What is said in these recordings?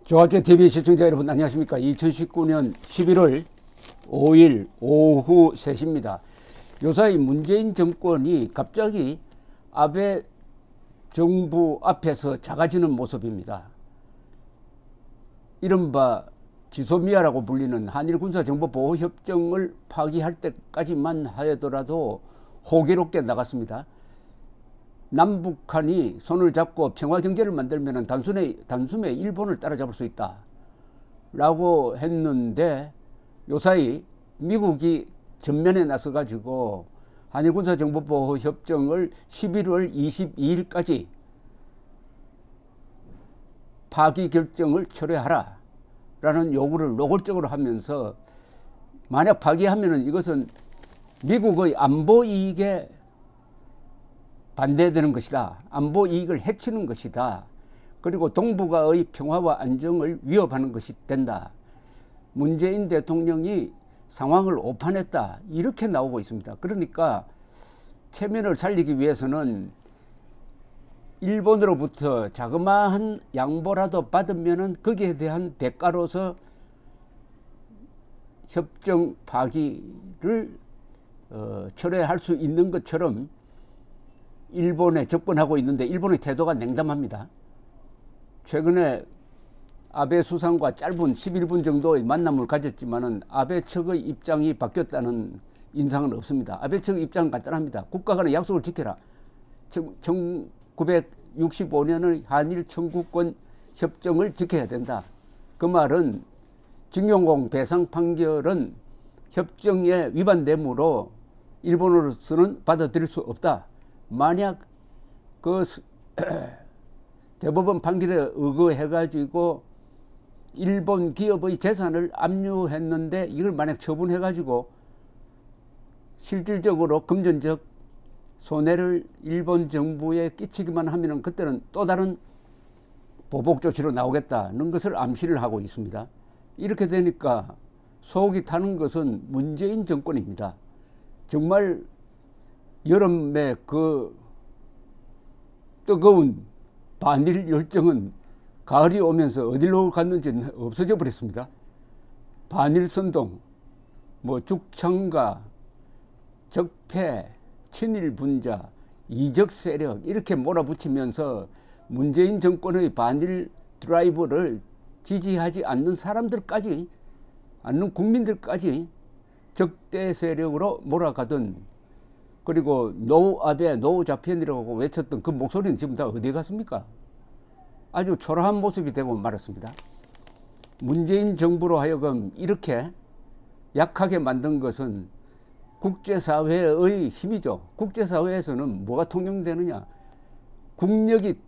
조합제TV 시청자 여러분 안녕하십니까. 2019년 11월 5일 오후 3시입니다. 요사이 문재인 정권이 갑자기 아베 정부 앞에서 작아지는 모습입니다. 이른바 지소미아라고 불리는 한일군사정보보호협정을 파기할 때까지만 하더라도 호기롭게 나갔습니다. 남북한이 손을 잡고 평화경제를 만들면 단숨에 일본을 따라잡을 수 있다 라고 했는데, 요사이 미국이 전면에 나서 가지고 한일군사정보보호협정을 11월 22일까지 파기 결정을 철회하라 라는 요구를 노골적으로 하면서, 만약 파기하면 이것은 미국의 안보 이익에 반대되는 것이다. 안보 이익을 해치는 것이다. 그리고 동북아의 평화와 안정을 위협하는 것이 된다. 문재인 대통령이 상황을 오판했다. 이렇게 나오고 있습니다. 그러니까 체면을 살리기 위해서는 일본으로부터 자그마한 양보라도 받으면 거기에 대한 대가로서 협정 파기를 철회할 수 있는 것처럼 일본에 접근하고 있는데, 일본의 태도가 냉담합니다. 최근에 아베 수상과 짧은 11분 정도의 만남을 가졌지만은 아베 측의 입장이 바뀌었다는 인상은 없습니다. 아베 측의 입장은 간단합니다. 국가 간의 약속을 지켜라. 1965년의 한일 청구권 협정을 지켜야 된다. 그 말은 징용공 배상 판결은 협정에 위반되므로 일본으로서는 받아들일 수 없다. 만약 그 대법원 판결에 의거해 가지고 일본 기업의 재산을 압류했는데, 이걸 만약 처분해 가지고 실질적으로 금전적 손해를 일본 정부에 끼치기만 하면 그때는 또 다른 보복 조치로 나오겠다는 것을 암시를 하고 있습니다. 이렇게 되니까 속이 타는 것은 문재인 정권입니다. 정말 여름에 그 뜨거운 반일 열정은 가을이 오면서 어디로 갔는지 없어져 버렸습니다. 반일 선동, 죽창가, 적폐, 친일 분자, 이적 세력 이렇게 몰아붙이면서 문재인 정권의 반일 드라이브를 지지하지 않는 사람들까지, 않는 국민들까지 적대 세력으로 몰아가던, 그리고 노 아베 노 자편이라고 외쳤던 그 목소리는 지금 다 어디 갔습니까? 아주 초라한 모습이 되고 말았습니다. 문재인 정부로 하여금 이렇게 약하게 만든 것은 국제사회의 힘이죠. 국제사회에서는 뭐가 통용되느냐? 국력이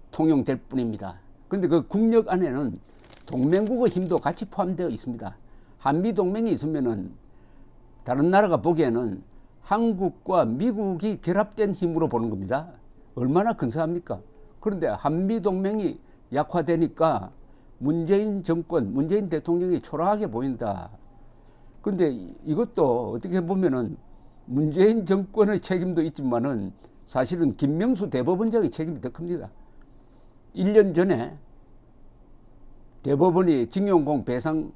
통용될 뿐입니다. 그런데 그 국력 안에는 동맹국의 힘도 같이 포함되어 있습니다. 한미동맹이 있으면은 다른 나라가 보기에는 한국과 미국이 결합된 힘으로 보는 겁니다. 얼마나 근사합니까? 그런데 한미동맹이 약화되니까 문재인 정권, 문재인 대통령이 초라하게 보인다. 그런데 이것도 어떻게 보면은 문재인 정권의 책임도 있지만은 사실은 김명수 대법원장의 책임이 더 큽니다. 1년 전에 대법원이 징용공 배상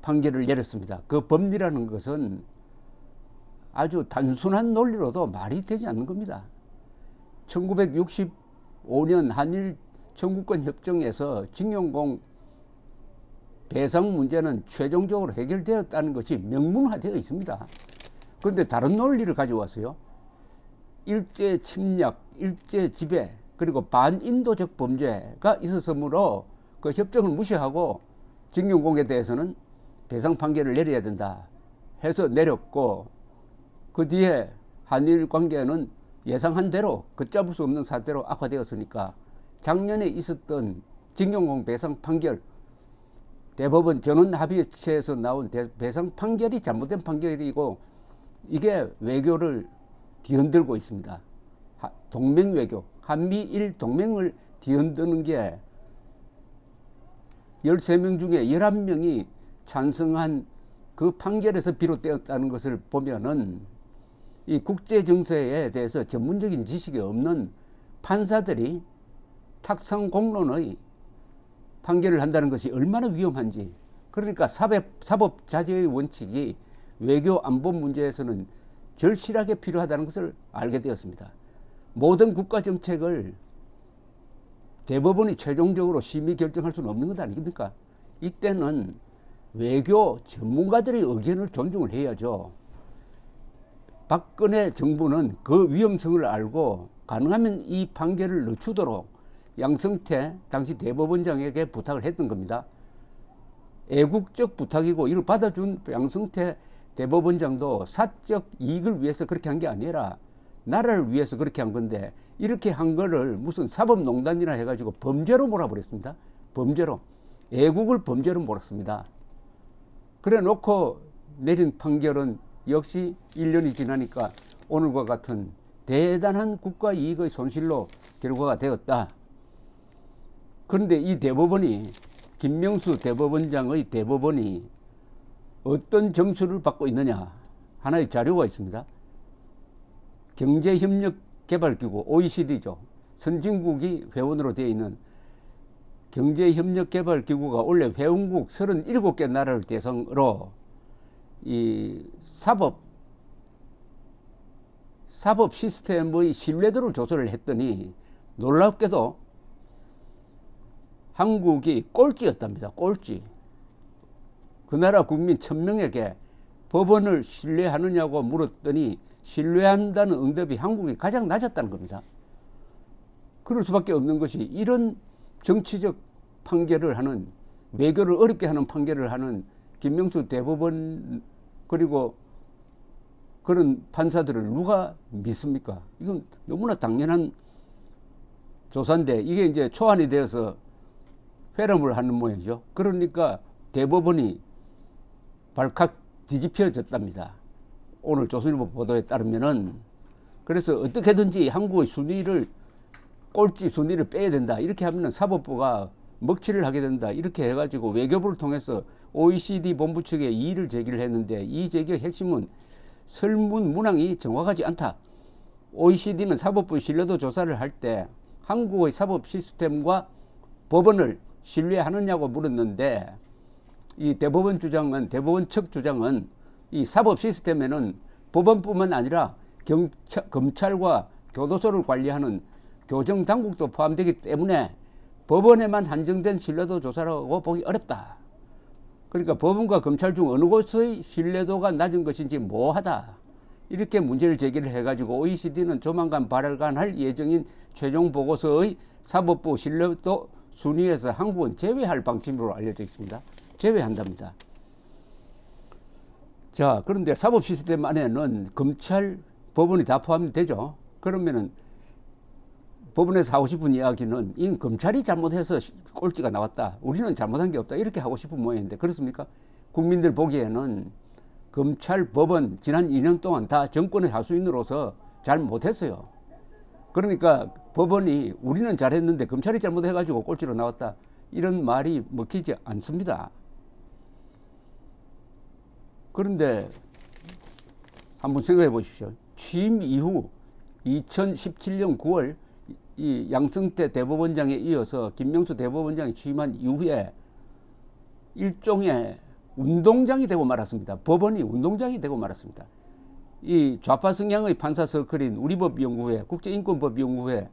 판결을 내렸습니다. 그 법리라는 것은 아주 단순한 논리로도 말이 되지 않는 겁니다. 1965년 한일 청구권 협정에서 징용공 배상 문제는 최종적으로 해결되었다는 것이 명문화되어 있습니다. 그런데 다른 논리를 가져왔어요. 일제 침략, 일제 지배, 그리고 반인도적 범죄가 있었으므로 그 협정을 무시하고 징용공에 대해서는 배상 판결을 내려야 된다 해서 내렸고, 그 뒤에 한일 관계는 예상한 대로 걷잡을 수 없는 사태로 악화되었으니까 작년에 있었던 징용공 배상 판결, 대법원 전원합의체에서 나온 배상 판결이 잘못된 판결이고, 이게 외교를 뒤흔들고 있습니다. 동맹 외교, 한미일 동맹을 뒤흔드는 게 13명 중에 11명이 찬성한 그 판결에서 비롯되었다는 것을 보면은, 이 국제 정세에 대해서 전문적인 지식이 없는 판사들이 탁상 공론의 판결을 한다는 것이 얼마나 위험한지. 그러니까 사법 자제의 원칙이 외교 안보 문제에서는 절실하게 필요하다는 것을 알게 되었습니다. 모든 국가 정책을 대법원이 최종적으로 심의 결정할 수는 없는 것 아닙니까? 이때는 외교 전문가들의 의견을 존중을 해야죠. 박근혜 정부는 그 위험성을 알고 가능하면 이 판결을 늦추도록 양승태 당시 대법원장에게 부탁을 했던 겁니다. 애국적 부탁이고 이를 받아준 양승태 대법원장도 사적 이익을 위해서 그렇게 한 게 아니라 나라를 위해서 그렇게 한 건데, 이렇게 한 거를 무슨 사법농단이라 해가지고 범죄로 몰아버렸습니다. 범죄로. 애국을 범죄로 몰았습니다. 그래 놓고 내린 판결은 역시 1년이 지나니까 오늘과 같은 대단한 국가 이익의 손실로 결과가 되었다. 그런데 이 대법원이, 김명수 대법원장의 대법원이 어떤 점수를 받고 있느냐, 하나의 자료가 있습니다. 경제협력개발기구, OECD죠. 선진국이 회원으로 되어 있는 경제협력개발기구가 원래 회원국 37개 나라를 대상으로 이 사법 시스템의 신뢰도를 조사를 했더니 놀랍게도 한국이 꼴찌였답니다. 꼴찌. 그 나라 국민 1000명에게 법원을 신뢰하느냐고 물었더니 신뢰한다는 응답이 한국이 가장 낮았다는 겁니다. 그럴 수밖에 없는 것이, 이런 정치적 판결을 하는, 외교를 어렵게 하는 판결을 하는 김명수 대법원, 그리고 그런 판사들을 누가 믿습니까? 이건 너무나 당연한 조사인데 이게 이제 초안이 되어서 회람을 하는 모양이죠. 그러니까 대법원이 발칵 뒤집혀졌답니다. 오늘 조선일보 보도에 따르면은. 그래서 어떻게든지 한국의 순위를, 꼴찌 순위를 빼야 된다, 이렇게 하면은 사법부가 먹칠을 하게 된다, 이렇게 해가지고 외교부를 통해서 OECD 본부 측에 이의를 제기를 했는데, 이 제기의 핵심은 설문 문항이 정확하지 않다. OECD는 사법부 신뢰도 조사를 할 때 한국의 사법 시스템과 법원을 신뢰하느냐고 물었는데, 이 대법원 측 주장은 이 사법 시스템에는 법원뿐만 아니라 검찰과 교도소를 관리하는 교정당국도 포함되기 때문에 법원에만 한정된 신뢰도 조사라고 보기 어렵다. 그러니까 법원과 검찰 중 어느 곳의 신뢰도가 낮은 것인지 모호하다. 이렇게 문제를 제기를 해가지고 OECD는 조만간 발간할 예정인 최종 보고서의 사법부 신뢰도 순위에서 한국은 제외할 방침으로 알려져 있습니다. 제외한답니다. 자, 그런데 사법 시스템 안에는 검찰, 법원이 다 포함되죠. 그러면은 법원에서 하고 싶은 이야기는 이 검찰이 잘못해서 꼴찌가 나왔다, 우리는 잘못한 게 없다, 이렇게 하고 싶은 모양인데 그렇습니까? 국민들 보기에는 검찰, 법원 지난 2년 동안 다 정권의 하수인으로서 잘 못했어요. 그러니까 법원이 우리는 잘했는데 검찰이 잘못해가지고 꼴찌로 나왔다, 이런 말이 먹히지 않습니다. 그런데 한번 생각해 보십시오. 취임 이후 2017년 9월 이 양승태 대법원장에 이어서 김명수 대법원장이 취임한 이후에 일종의 운동장이 되고 말았습니다. 법원이 운동장이 되고 말았습니다. 이 좌파 성향의 판사 서클인 우리법연구회, 국제인권법연구회가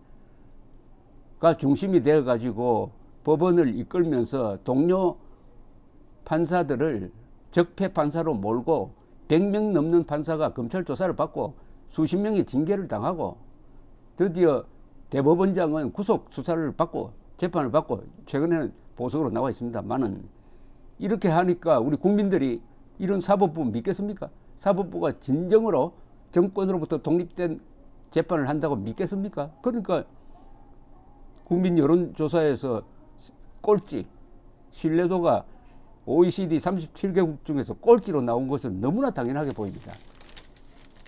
중심이 되어 가지고 법원을 이끌면서 동료 판사들을 적폐 판사로 몰고 100명 넘는 판사가 검찰 조사를 받고 수십 명이 징계를 당하고 드디어 대법원장은 구속 수사를 받고 재판을 받고 최근에는 보석으로 나와 있습니다만은, 이렇게 하니까 우리 국민들이 이런 사법부 믿겠습니까? 사법부가 진정으로 정권으로부터 독립된 재판을 한다고 믿겠습니까? 그러니까 국민 여론조사에서 꼴찌, 신뢰도가 OECD 37개국 중에서 꼴찌로 나온 것은 너무나 당연하게 보입니다.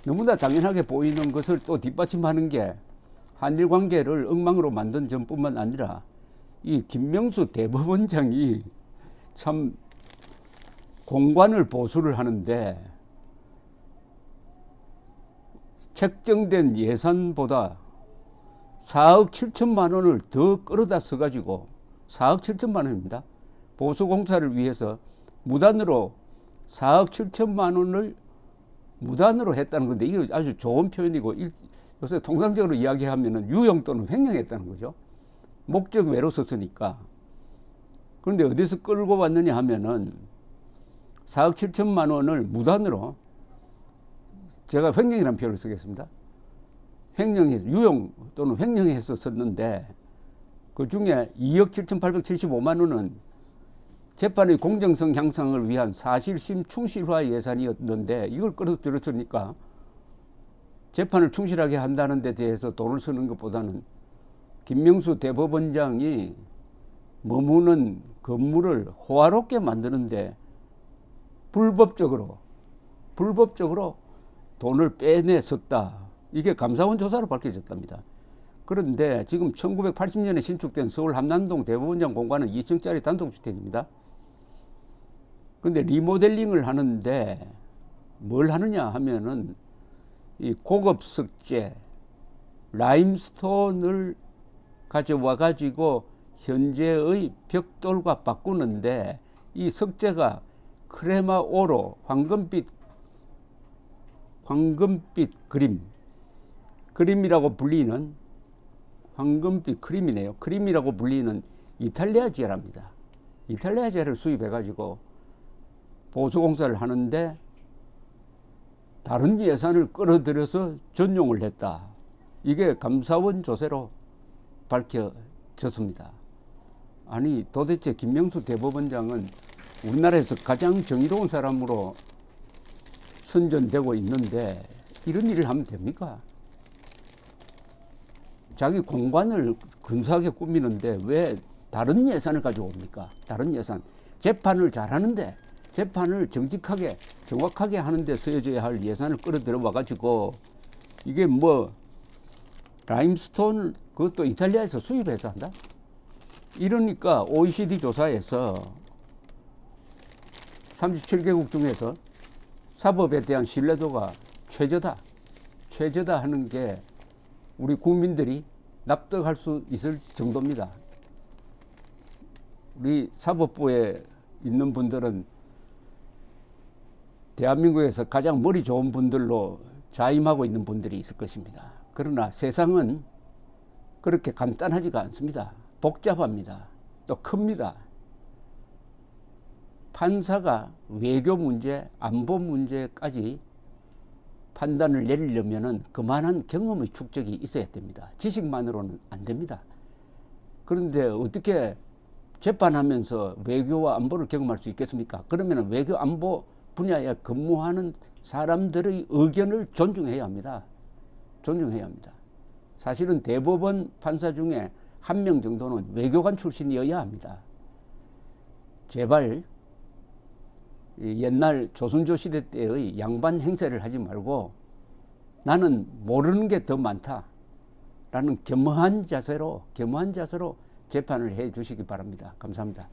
너무나 당연하게 보이는 것을 또 뒷받침하는 게 한일 관계를 엉망으로 만든 점뿐만 아니라 이 김명수 대법원장이 참 공관을 보수를 하는데 책정된 예산보다 4억 7천만 원을 더 끌어다 써가지고 4억 7천만 원입니다. 보수공사를 위해서 무단으로 4억 7천만 원을 무단으로 했다는 건데 이게 아주 좋은 표현이고 요새 통상적으로 이야기하면은 유용 또는 횡령했다는 거죠. 목적 외로 썼으니까. 그런데 어디서 끌고 왔느냐 하면은 4억 7천만 원을 무단으로, 제가 횡령이라는 표현을 쓰겠습니다. 횡령해서, 유용 또는 횡령해서 썼는데 그 중에 2억 7,875만 원은 재판의 공정성 향상을 위한 사실심 충실화 예산이었는데 이걸 끌어들였으니까 재판을 충실하게 한다는 데 대해서 돈을 쓰는 것보다는 김명수 대법원장이 머무는 건물을 호화롭게 만드는데 불법적으로 돈을 빼내었다. 이게 감사원 조사로 밝혀졌답니다. 그런데 지금 1980년에 신축된 서울 함남동 대법원장 공간은 2층짜리 단독주택입니다. 근데 리모델링을 하는데 뭘 하느냐 하면은 이 고급 석재, 라임스톤을 가져와 가지고 현재의 벽돌과 바꾸는데 이 석재가 크레마 오로 황금빛 그림이라고 불리는 황금빛 크림이네요. 크림이라고 불리는 이탈리아 재랍니다. 이탈리아 재를 수입해 가지고 보수공사를 하는데 다른 예산을 끌어들여서 전용을 했다. 이게 감사원 조사로 밝혀졌습니다. 아니 도대체 김명수 대법원장은 우리나라에서 가장 정의로운 사람으로 선전되고 있는데 이런 일을 하면 됩니까? 자기 공간을 근사하게 꾸미는데 왜 다른 예산을 가져옵니까? 다른 예산. 재판을 잘하는데, 재판을 정직하게 정확하게 하는데 쓰여져야 할 예산을 끌어들여 와가지고 이게 뭐 라임스톤 그것도 이탈리아에서 수입해서 한다? 이러니까 OECD 조사에서 37개국 중에서 사법에 대한 신뢰도가 최저다 하는 게 우리 국민들이 납득할 수 있을 정도입니다. 우리 사법부에 있는 분들은 대한민국에서 가장 머리 좋은 분들로 자임하고 있는 분들이 있을 것입니다. 그러나 세상은 그렇게 간단하지가 않습니다. 복잡합니다. 또 큽니다. 판사가 외교 문제, 안보 문제까지 판단을 내리려면은 그만한 경험의 축적이 있어야 됩니다. 지식만으로는 안 됩니다. 그런데 어떻게 재판하면서 외교와 안보를 경험할 수 있겠습니까? 그러면 외교 안보 분야에 근무하는 사람들의 의견을 존중해야 합니다. 존중해야 합니다. 사실은 대법원 판사 중에 한 명 정도는 외교관 출신이어야 합니다. 제발 옛날 조선조 시대 때의 양반 행세를 하지 말고 나는 모르는 게 더 많다라는 겸허한 자세로 재판을 해 주시기 바랍니다. 감사합니다.